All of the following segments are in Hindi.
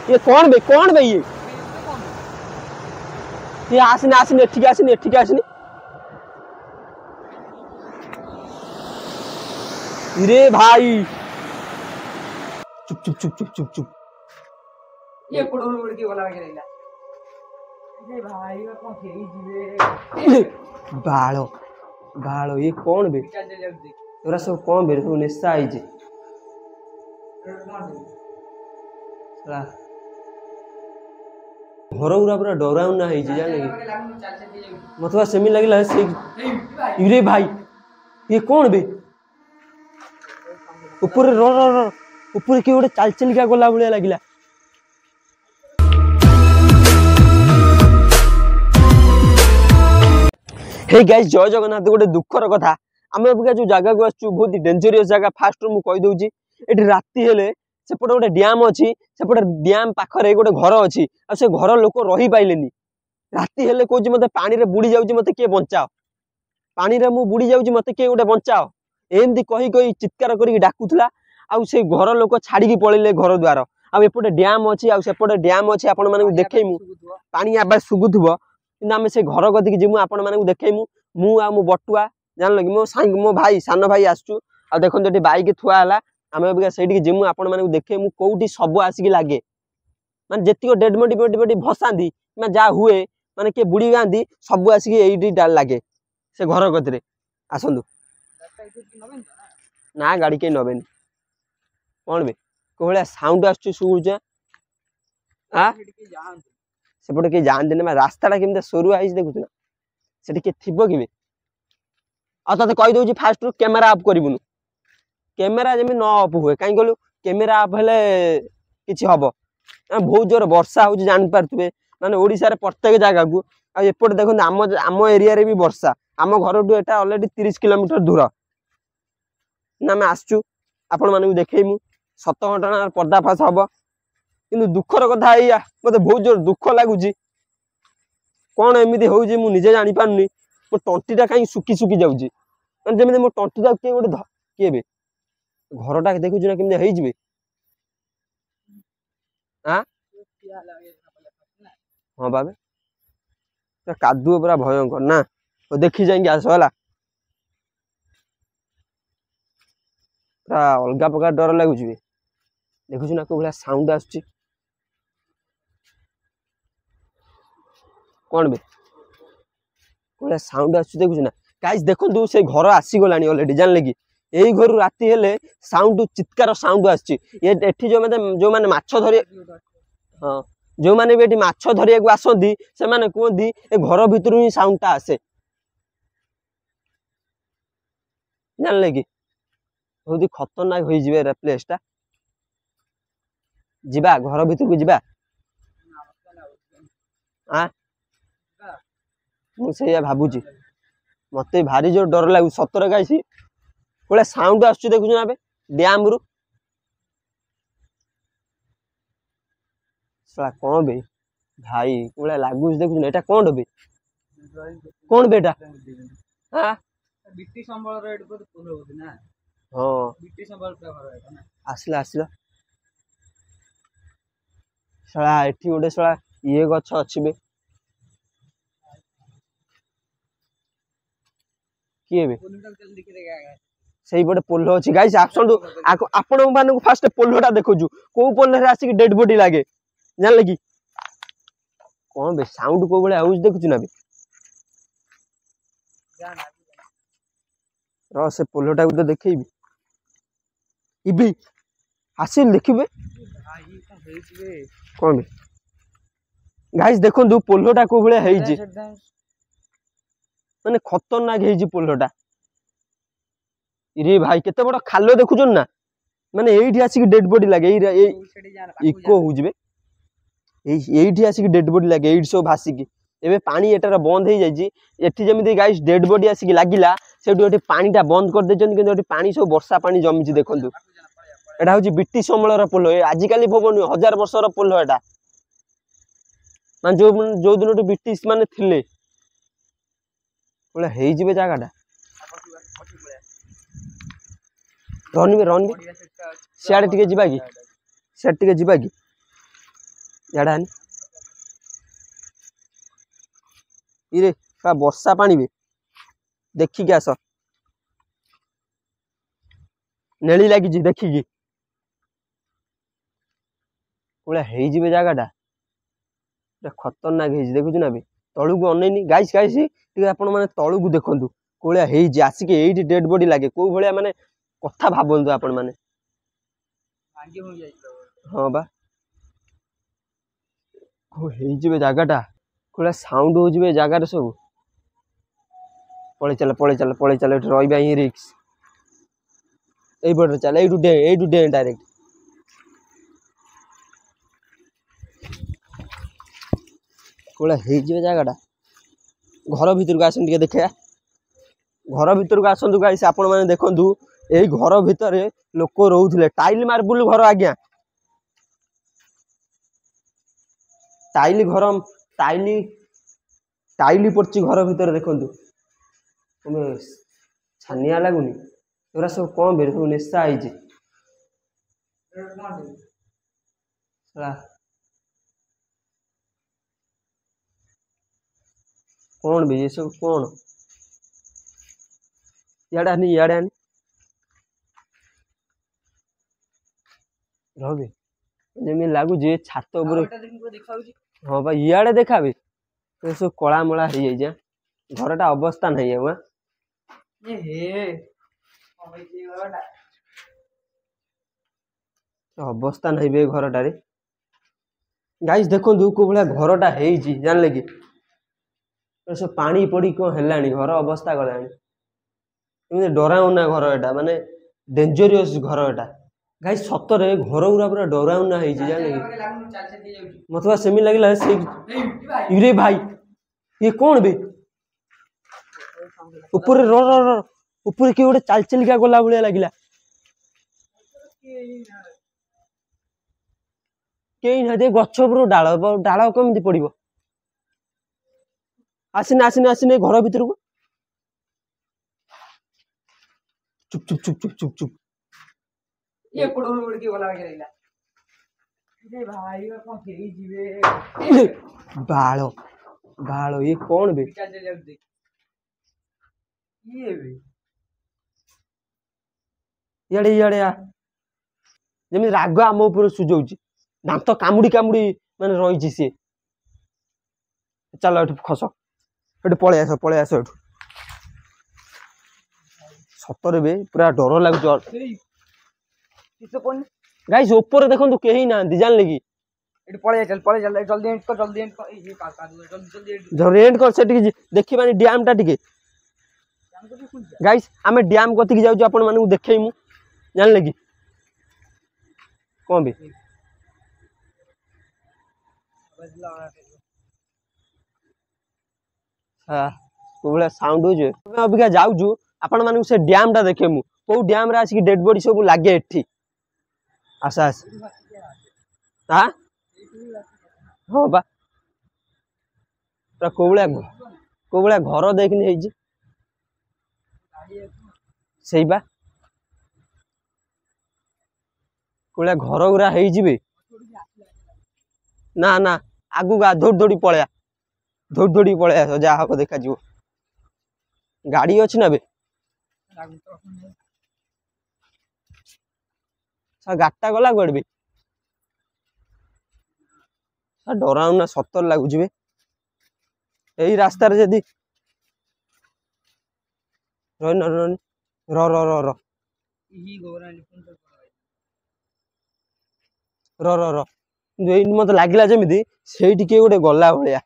ये कौन बे ये आसने आसने ठीक आसने रे भाई चुप चुप चुप चुप चुप चुप ये कोड़ो उड़ के वाला लगे रहला ए भाई वो कौन खेई जीवे बालो ये कौन बे तोरा सब कौन बे तू निस्सा आई जे साला घर उरा पूरा डराउना है जे जाने की मतलब सेमी लगला से रे भाई ये कौन बे ऊपर रो ऊपर के गोटे चाल चलिका गला भाया लगिला हे गाइस जय जगन्नाथ गोटे दुखर कथा आम जो जगह को आसु बहुत डेंजरियस जगह फास्ट मु कहि दउची एठी राती हेले सेपटे गोटे डैम अच्छी सेपटे डैम पाखरे गोटे घर अच्छी आ से घर लोक रही पाइलेनी राती हेले कहूँ मत पानी रे बुड़ी जाऊँ मत किए बचाओ पानी रे मु बुड़ी जाऊँ मत किए गोटे बचाओ एमती कही कही चित्कार करके डाकुला आउ से घर लोक छाड़ी पड़े घर द्वार आउटे डैम अच्छी आउटे डैम अच्छी आपण मानक देखैमु पानी आवाज शुगुथुब कि आम से घर कदी जीमु आपण मानक देखैमु मु आ मो बटुआ जान कि मो भाई सान भाई आसचु आ देखो ये बाइक थुआ है आम से जीमु आपण मानक देखैमु कौटी सब आसिक लगे माने जेतिक डेड बडी भसाती मैं जहाँ हुए माने किए बुड़ी गाँधी सब आसिक यही लगे से घर कतिरे आसतु ना गाड़ी कहीं नबेनी कौन बे कोहलिया साउंड आसुची सुगुचा सेपटे कहीं जानते ना रास्ता केमती सरुआ है देखुच ना से थी कि ते कही दूसरी फास्ट कैमेरा अफ करूँ कैमेरा जमी न अफ हुए कहीं कहलु कैमेरा अफ हेले कि हम बहुत जोर वर्षा हो जापारे माने ओडिशा रे प्रत्येक जगह को एपटे देखो आम एरिया रे भी वर्षा आम घर एटा ऑलरेडी 30 किलोमीटर दूर ना आम आसचु आपण मानक देखैमु सत घटना पर्दाफाश हम कि दुखर कथा या मत बहुत जोर दुख लगुच कौन एमती होजे मुझे जानी पारनी मो तंटीटा कहीं सुखी सुखी जाऊँगी जमी मो तंटीटा किए गोटे किए घरटा देखुच ना केमती हाँ बाबे कादुओ पूरा भयंकर ना तो देखी जाएंगे आस है पूरा अलग प्रकार डर लगुच देखुच ना कौ भाया साउंड आसुची कौन बे कौन साउंड आसुची देखुच ना गाइस देखो से घर आसीगला ऑलरेडी जानले कि यही घर राति हेले साउंड चित्कार साउंड आसची एठी जो माने माछ धरि हाँ जो माने भी माछ धरिया को आसती से माने कहती ए घर भितर ही साउंडटा आसे जानले कि बहुत खतरनाक हो जाए प्लेसटा जीवा घर भीतर को जीवा मुझे भावुची मत भारी जो डर लगू सतर गाइसी कोला साउंड आसुची देखुछ ना डैम रु साला कौन बे भाई कोला लागुच देखुछ ना एटा कौन बे कौन बेटा हां बिट्टी संबल रेड को पुल होत ना हां बिट्टी संबल पे घर है ना आसला साला एठी गोटे साला ये गछ अछि बे किए बे सही बड़े पोल अच्छी गाइस आपण मानक फास्ट पोलटा देखु कौ पोल आसिक डेड बॉडी लगे जानले कि कौन बे साउंड को भाया आउज देखुच ना बे रो से पोलटा को तो देखैबी इबे आसिल देखिबे कौन बे गाइस देखो दु पोलटा को भाया है जे माने खतरनाक है पोलटा रे भाई केते बड़ खालो देखुछ ना माने एठी आसिक डेड बॉडी लगे इको हुजबे एठी आसिक डेड बॉडी लगे एठी सब भासिकी एबे पानी एटार बंद हो जाइए एठी जमी गाइस डेड बॉडी आसिक लागिला सेठू एठी पानीटा बंद कर देछन किंतु एठी पानी सब वर्षा पानी जमीची देखंतु एटा होची ब्रिटिश समलर पोल आजिकाली भवन 1000 वर्षर पोल एटा मान जो दिन ब्रिटिश माने थिले बोले हेई जिबे जागाटा रन सियाड़े टिके जिबा कि याडा इरे का वर्षा पानी बे देखिक आस नेली लगी देखिकी कोला हेई जगाटा खतरनाक है देखुच ना तलू को अनैनी गाइस गाइस आपण मैंने तलू को देखु कोलिया हेई आसिक एइटी डेड बॉडी लगे को भलिया माने कथा भाबंतु आपण माने हाँ बा को हेई जगाटा कोला साउंड हो जिवे जगार सब पळे चल रही ही रिक्स एई बडर चल एइटू डे डायरेक्ट कोला हेई जिवे जगाटा घर भीतर को आसन टिके देखा घर भीतर को आसतु गाइस आपण माने देखंतु एई घर भीतर लोक रोउथिले टाइल मार्बल घर आज्ञा टाइल घर टाइल पड़ची घर भीतर देखंतु तुम छानिया लगुनि एरा सब कौन बे सब नेशा आईची कौन बे ये सब कौन याडा आनी रहे जमी लगुच छात हाँ भाई इे देखा तो सब कला मला हो जाए घरटा अवस्था नहीं है अवस्था नहीं बे घरटारे गाइस देखो को भाया घरटा जानले कि सब पानी पड़ी कौन है घर अवस्था गलानी डराउना घर एटा माने डेंजरियस घर एटा गाइस सतरे घर गुरा पूरा डराउना है जानले कि मतलब सेमी लगे से इरे भाई ये कौन बे ऊपर रो रो रो ऊपर किए गोटे चाल चलिका गला भाया लगिला कई ना दे गछ डाल डाल कमी पड़ो आसने आसने आसने घर भीतर को चुप चुप चुप चुप चुप चुप ये कोडोर उड़ के वाला लगे रे भाई कौन फेरी जीवे बालो बालो ये कौन बे ये बे याडे याडे आ जमी राग आम ऊपर सुझाउची दांत कामुड़ी कामुड़ी माने रही सी चलो खस पलि आस सतरे बे पूरा डर लगुच गाइस ऊपर देखो कहीं ना जानले कि पळे चल जल्दी एंड कर ये जल्दी एंड कर से देखि माने डैम टा टिके गाइस आमे डैम कति जाउछु आपण माने देखैमु जानले कि कोन बे हां कोबला साउंड हो जे अबिका जाउछु आपण माने से डैम टा देखेमु को डैम रे आसी डेड बॉडी सब लागे एठी आस आस हां हाँ बा कोबला घर देखनी है सही बा कोबला घर गुरा है ना ना आगु गा दौड़ दौड़ी पलया दौड़ दौड़ी पलया जहाँ हम देखा जीव गाड़ी अच्छी ना बे गाड़टा गला कुआड़े बे डराउना सतर लगुच यही रास्तार जदि रही र र र र र र र मत लगिला जमी से गोटे गला भाया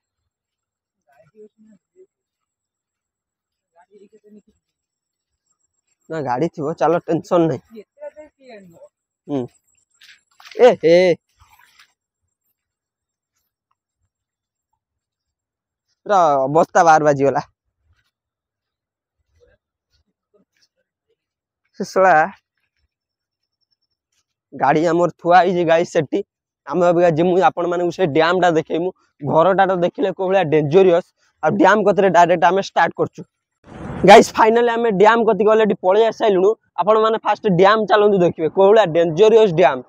ना गाड़ी थी चलो टेंशन नहीं ए पूरा अवस्था बाहर बाजीगला गाड़ी आमर थुआ गाड़ी सेठी आम जिमु आपण मानू से डैम टा देखमु घरटा तो देखिले को भाया डेंजरियस आ डैम कतरे डायरेक्ट आम स्टार्ट करछु गाइस फाइनली आम डैम कति ऑलरेडी पळै आसाइलुनु आपण माने फास्ट डैम चलंतु देखिबे को भाया डेंजरियस डैम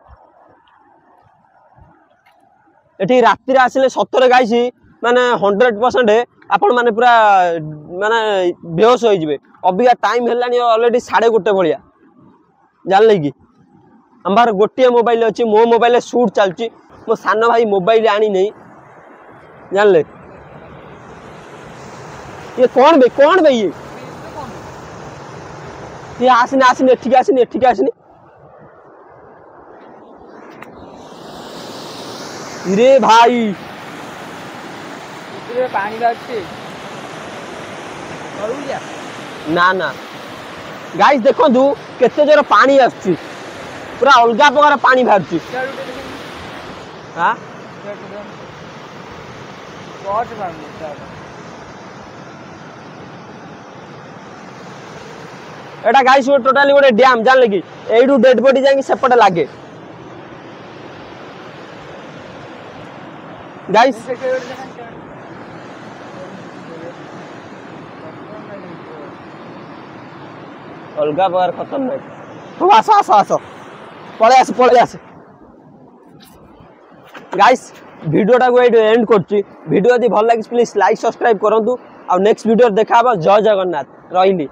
एठी रात्रि आसिले सतरे गाइसी माने 100% आपण माने पूरा माने बेहोश हो जिवे अबिका टाइम हेलानी ऑलरेडी 1:30 भलिया जानले कि अंबार गोटे मोबाइल अछि मो मोबाइल शूट चलची मो सान भाई मोबाइल आनी नहीं जानले ये कौन बे ये आसने आसने ठीक आसने रे भाई इतने पानी बाजते ना ना गाइस देखो केते जोर पानी आछी पूरा अलगा प्रकार पानी बाहरची हां एटा गाइस टोटली गोटे डैम जान लगी एडू डेड बॉडी जाई सेपटे लागे गाइस अलगा प्रकार खतरनाक आस पळे आस गाइस वीडियोटा को एंड करछि वीडियो यदि भल लागिस प्लीज लाइक सब्सक्राइब करंतु आ नेक्स्ट वीडियो देखा जय जगन्नाथ रहिली।